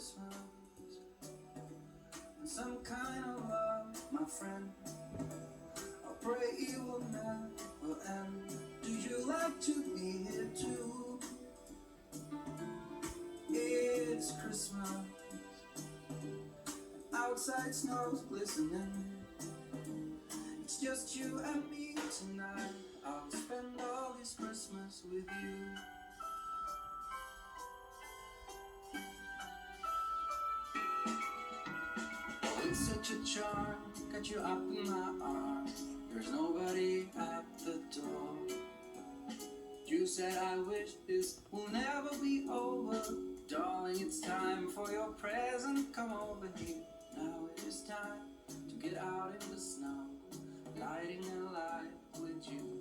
Christmas and some kind of love, my friend. I pray it will never end. Do you like to be here too? It's Christmas, outside snow's glistening. It's just you and me tonight. I'll spend all this Christmas with you. Oh, it's such a charm, got you up in my arms. There's nobody at the door. You said I wish this will never be over. Darling, it's time for your present. Come over here. Now it is time to get out in the snow, lighting a light with you.